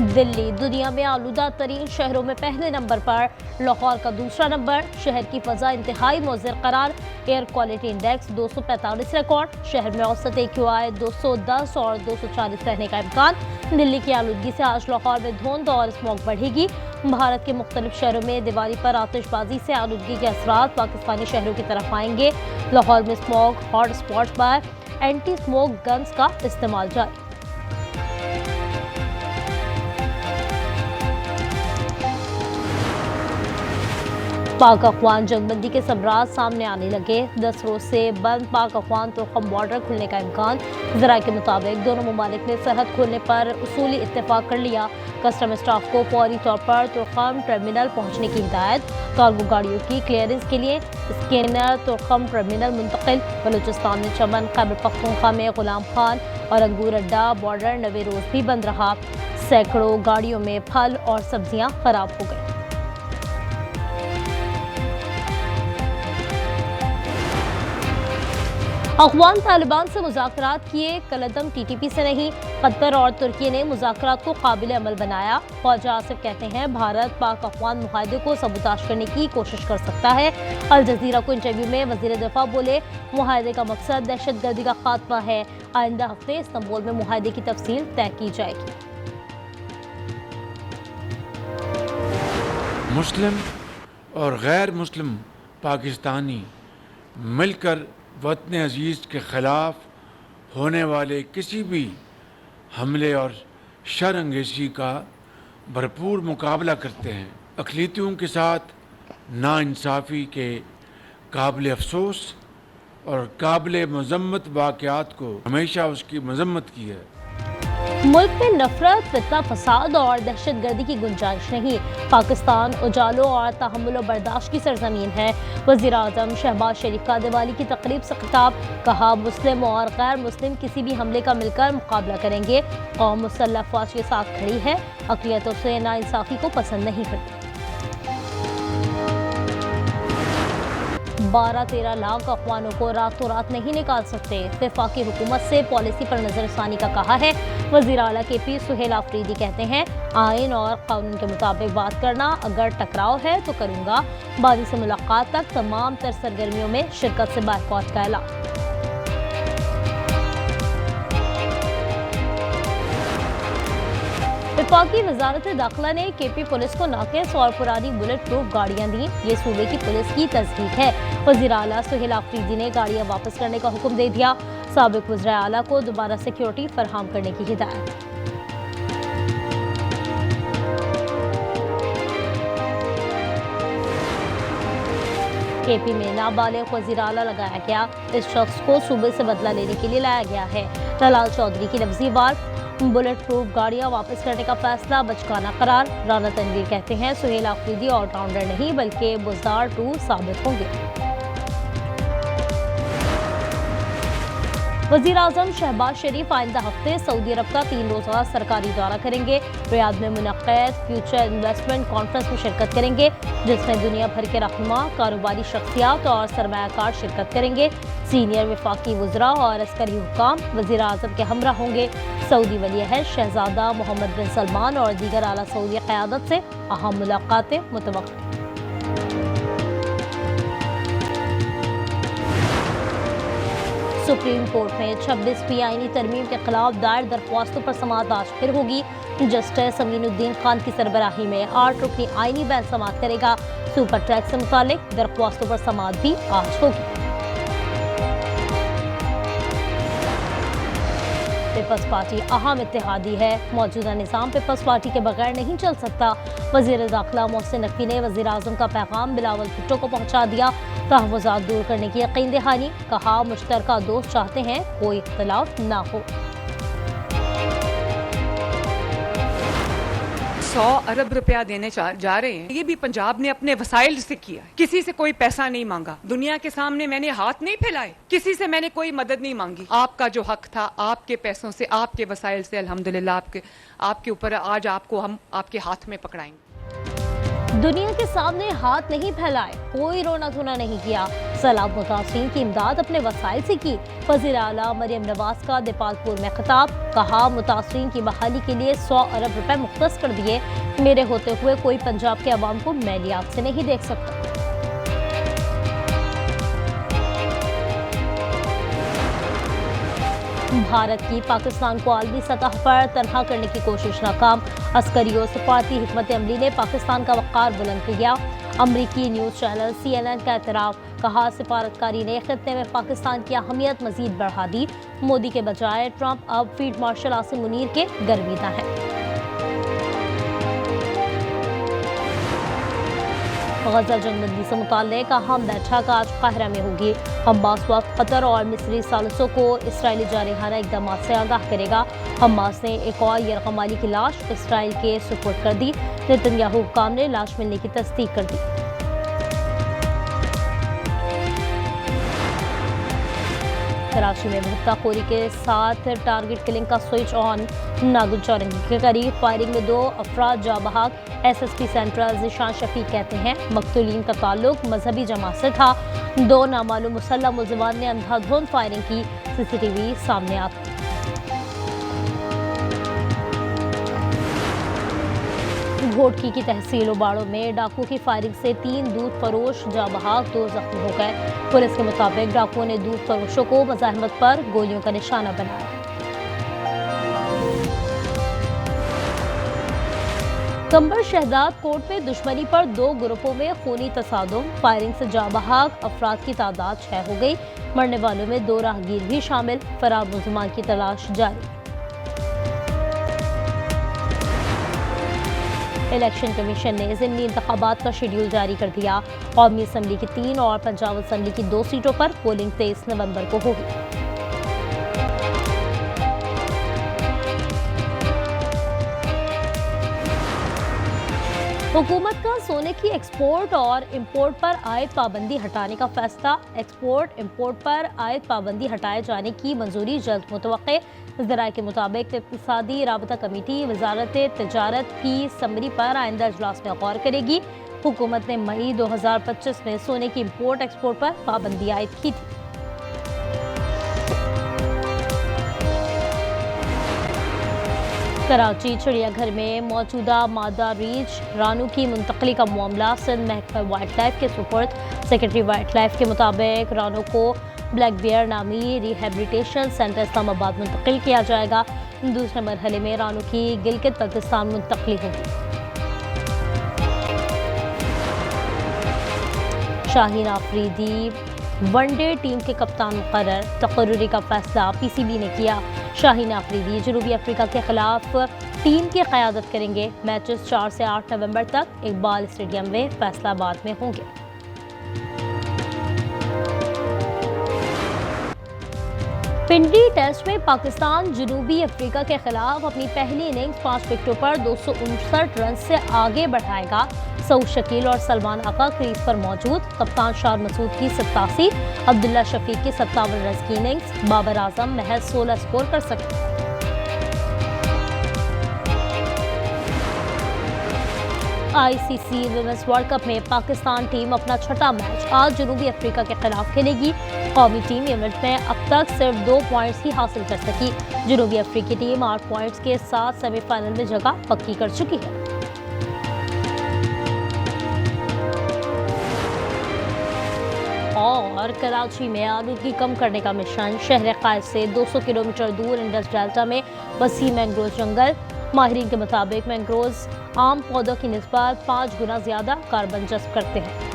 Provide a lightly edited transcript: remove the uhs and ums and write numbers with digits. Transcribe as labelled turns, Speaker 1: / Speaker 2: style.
Speaker 1: दिल्ली दुनिया में आलूदा तरीन शहरों में पहले नंबर पर, लाहौर का दूसरा नंबर। शहर की फजा इंतहाई मुज़र करार। Air quality index 245 record. शहर में औसत AQI 210 और 240 रहने का इम्कान। दिल्ली की आलूदगी से आज लाहौर में धुंध और स्मॉग बढ़ेगी। भारत के मुख्तलिफ शहरों में दिवाली पर आतिशबाजी से आलूदगी के असरात पाकिस्तानी शहरों की तरफ आएंगे। लाहौर में स्मॉग हॉट स्पॉट पर एंटी स्मोक गन्स का इस्तेमाल जारी। पाक अफगान जंगबंदी के सबरात सामने आने लगे। 10 रोज से बंद पाक अफगान तुर्कम बॉर्डर खुलने का इम्कान। जराये के मुताबिक दोनों ममालिक ने सरहद खोलने पर उसूली इत्तेफाक कर लिया। कस्टम स्टाफ को फौरी तौर पर तुर्कम टर्मिनल पहुंचने की हिदायत। कार्गो गाड़ियों की क्लियरेंस के लिए स्कैनर तुर्कम टर्मिनल मुंतकिल। बलूचिस्तान में चमन, खैबर पख्तूनख्वा में गुलाम खान और अंगूर अड्डा बॉर्डर नवे रोज भी बंद रहा। सैकड़ों गाड़ियों में फल और सब्जियां खराब हो गई। अफगान तालिबान से मुज़ाकरात किए, कलदम TTP से नहीं। कतर और तुर्की ने मुज़ाकरात को काबिल अमल बनाया। ख्वाजा आसिफ कहते हैं भारत पाक अफगान मुआहदे को सबूताश करने की कोशिश कर सकता है। अल जज़ीरा को इंटरव्यू में वज़ीर दिफा बोले मुआहदे का मकसद दहशतगर्दी का खात्मा है। आइंदा हफ्ते इस्तांबुल में मुआहदे की तफसील तय की जाएगी।
Speaker 2: मुस्लिम और गैर मुस्लिम पाकिस्तानी मिलकर वतन अजीज़ के ख़िलाफ़ होने वाले किसी भी हमले और शर अंगेज़ी का भरपूर मुकाबला करते हैं। अक़लीतियों के साथ नाइंसाफ़ी के काबिल अफ़सोस और काबिल मज़म्मत वाक़यात को हमेशा उसकी मज़म्मत की है।
Speaker 1: मुल्क में नफरत, फितना, फसाद और दहशतगर्दी की गुंजाइश नहीं। पाकिस्तान उजालों और तहम्मुल व बर्दाश्त की सरजमीन है। वज़ीर आज़म शहबाज शरीफ का दिवाली की तकरीब से खिताब। कहा मुस्लिम और गैर मुस्लिम किसी भी हमले का मिलकर मुकाबला करेंगे। कौम मुसल्लह अफ़वाज के साथ खड़ी है, अक़लियतों से नाइंसाफ़ी को पसंद नहीं करती। 12-13 लाख अफगानों को रातों रात नहीं निकाल सकते। वफाकी हुकूमत से पॉलिसी पर नजरसानी का कहा है। वज़ीर आला KP सुहेल आफरीदी कहते हैं आइन और कानून के मुताबिक बात करना, अगर टकराव है तो करूंगा। बादी से मुलाकात तक तमाम तर सरगर्मियों में शिरकत से बायकॉट का ऐलान। वफाकी वजारत दाखिला ने KP पुलिस को नाक़िस और पुरानी बुलेट प्रूफ गाड़ियां दी। ये सूबे की पुलिस की तस्दीक है। वज़ीर आला सुहेल आफरीदी ने गाड़ियां वापस करने का हुक्म दे दिया। साबिक वज़ीर आला को दोबारा सिक्योरिटी फराहम करने की हिदायत। KP में नाबालिग वज़ीर आला लगाया गया। इस शख्स को सूबे से बदला लेने के लिए लाया गया है। दलाल चौधरी की लफ्जी वार। बुलेट प्रूफ गाड़ियां वापस करने का फैसला बचकाना करार। राना तनवीर कहते हैं सुहेल आफरीदी ऑलराउंडर नहीं बल्कि बुज़दार 2 साबित होंगे। वज़ीर आज़म शहबाज शरीफ आइंदा हफ्ते सऊदी अरब का 3 रोज़ा सरकारी दौरा करेंगे। रियाद में मुनक़्क़द फ्यूचर इन्वेस्टमेंट कॉन्फ्रेंस में शिरकत करेंगे, जिसमें दुनिया भर के रहनुमा, कारोबारी शख्सियात और सरमायाकार शिरकत करेंगे। सीनियर वफाकी वज़रा और अस्करी हुक्काम वज़ीर आज़म के हमरा होंगे। सऊदी वली अहद शहजादा मोहम्मद बिन सलमान और दीगर आला सऊदी क़यादत से अहम मुलाकातें मुतवक्किल। सुप्रीम कोर्ट में 26वीं आईनी तरमीम के खिलाफ दायर दरख्वास्तों पर समाअत आज फिर होगी। जस्टिस अमीनुद्दीन खान की सरबराही में 8 रुकनी आईनी बेंच समाअत करेगा। सुपर टैक्स से मुतालिक दरख्वास्तों पर समाअत भी आज होगी। पीपल्स पार्टी अहम इत्तेहादी है। मौजूदा निज़ाम पीपल्स पार्टी के बगैर नहीं चल सकता। वज़ीर दाखिला मोहसिन नकवी ने वज़ीर आज़म का पैगाम बिलावल भुट्टो को पहुँचा दिया। तहफ़्फ़ुज़ात दूर करने की यकीन दहानी। कहा मुश्तरका दोस्त चाहते हैं कोई इख्तिलाफ ना हो।
Speaker 3: 100 अरब रुपया देने जा रहे हैं। ये भी पंजाब ने अपने वसाइल से किया, किसी से कोई पैसा नहीं मांगा। दुनिया के सामने मैंने हाथ नहीं फैलाए, किसी से मैंने कोई मदद नहीं मांगी। आपका जो हक था आपके पैसों से, आपके वसाइल से, अल्हम्दुलिल्लाह आपके ऊपर आज आपको हम आपके हाथ में पकड़ाएंगे।
Speaker 1: दुनिया के सामने हाथ नहीं फैलाए, कोई रोना धोना नहीं किया, सैलाब मुतासिरीन की इमदाद अपने वसाइल से की। वज़ीर आला मरियम नवाज का दीपालपुर में खिताब, कहा मुतासिरीन की बहाली के लिए 100 अरब रुपए मुख्तस कर दिए, मेरे होते हुए कोई पंजाब के अवाम को मैली आंख से नहीं देख सकता। भारत की पाकिस्तान को आलमी सतह पर तनहा करने की कोशिश नाकाम, अस्करी और सफारती हिकमत अमली ने पाकिस्तान का वक़ार बुलंद किया। अमरीकी न्यूज़ चैनल CNN का एतराफ़, कहा सिफारतकारी ने खित्ते में पाकिस्तान की अहमियत मजीद बढ़ा दी, मोदी के बजाय ट्रंप अब फील्ड मार्शल आसिम मुनीर के गर्विदा हैं। गजा जंगबंदी से मुताल्लिक अहम बैठक आज काहिरा में होगी। हमास वक्त कतर और मिस्री सालिसों को इसराइली जारहाना इकदाम से आगाह करेगा। हमास ने एक और यरगमाली की लाश इसराइल के सुपुर्द कर दी। नेतन्याहू हुक्काम ने लाश मिलने की तस्दीक कर दी। कराची में भट्टाखोरी के साथ टारगेट किलिंग का स्विच ऑन, नागुन चौरंगी के करीब फायरिंग में 2 अफराद जाँ बहक। SSP सेंट्रल ज़िशान शफीक कहते हैं मकतूलीन का ताल्लुक मजहबी जमात से था। 2 नामालूम मुसल्लह मुल्ज़िमान ने अंधाधुंध फायरिंग की, CCTV सामने आती। घोटकी की तहसील उबाड़ो में डाकू की फायरिंग से 3 दूध फरोश जाँ बहक, 2 जख्मी हो गए। पुलिस के मुताबिक डाकुओं ने दूध फरोशों को मज़ाहमत पर गोलियों का निशाना बनाया। कंबर शहदाद कोर्ट में दुश्मनी पर 2 ग्रुपों में खूनी तसादुम, फायरिंग से जाँ बहक अफराद की तादाद 6 हो गई। मरने वालों में 2 राहगीर भी शामिल, फरार मुल्ज़िमान की तलाश जारी। इलेक्शन कमीशन ने ज़िमनी इंतखाबात का शेड्यूल जारी कर दिया। कौमी असम्बली की 3 और पंजाब असम्बली की 2 सीटों पर पोलिंग 23 नवंबर को होगी। हुकूमत का सोने की एक्सपोर्ट और इंपोर्ट पर आयद पाबंदी हटाने का फैसला, एक्सपोर्ट इंपोर्ट पर आयद पाबंदी हटाए जाने की मंजूरी जल्द मुतवक्के। ज़राए के मुताबिक इक़्तिसादी राबता कमेटी वजारत तिजारत की समरी पर आइंदा इजलास में गौर करेगी। हुकूमत ने मई 2025 में सोने की इंपोर्ट एक्सपोर्ट पर पाबंदी आयद की थी। कराची चिड़ियाघर में मौजूदा मादा रीछ रानू की मुंतकली का मामला सिंध महकमा वाइल्ड लाइफ के सुपुर्द। सेक्रेटरी वाइल्ड लाइफ के मुताबिक रानू को ब्लैक बियर नामी रिहेबिलिटेशन सेंटर इस्लामाबाद मुंतकिल किया जाएगा। दूसरे मरहले में रानू की गिलगित बल्तिस्तान मुंतकली होगी। शाहीन आफरीदी वनडे टीम के कप्तान मुकर्रर, तकर्रुरी का फैसला PCB ने किया। शाहीन आफरीदी जनूबी अफ्रीका के खिलाफ टीम की क़यादत करेंगे। मैचेस 4 से 8 नवंबर तक इकबाल स्टेडियम में फैसलाबाद में होंगे। पिंडी टेस्ट में पाकिस्तान जनूबी अफ्रीका के खिलाफ अपनी पहली इनिंग्स 5 विकेटों पर 259 रन से आगे बढ़ाएगा। सऊद शकील और सलमान आका क्रीज पर मौजूद। कप्तान शार मसूद की 87, अब्दुल्ला शफीक की 57 रन की इनिंग्स। बाबर आजम महज 16 स्कोर कर सकते। ICC विमेंस वर्ल्ड कप में पाकिस्तान टीम अपना छठा मैच आज जनूबी अफ्रीका के खिलाफ खेलेगी। कौमी टीम इवेंट में अब तक सिर्फ 2 पॉइंट्स ही हासिल कर सकी। जनूबी अफ्रीकी टीम 8 पॉइंट्स के साथ सेमीफाइनल में जगह पक्की कर चुकी है। और कराची में आलूगी कम करने का मिशन, शहर कायद से 200 किलोमीटर दूर इंडस डेल्टा में वसी मैंग्रोव जंगल। माहिरीन के मुताबिक मैंग्रोव्स आम पौधों की निस्बत 5 गुना ज्यादा कार्बन जज़्ब करते हैं।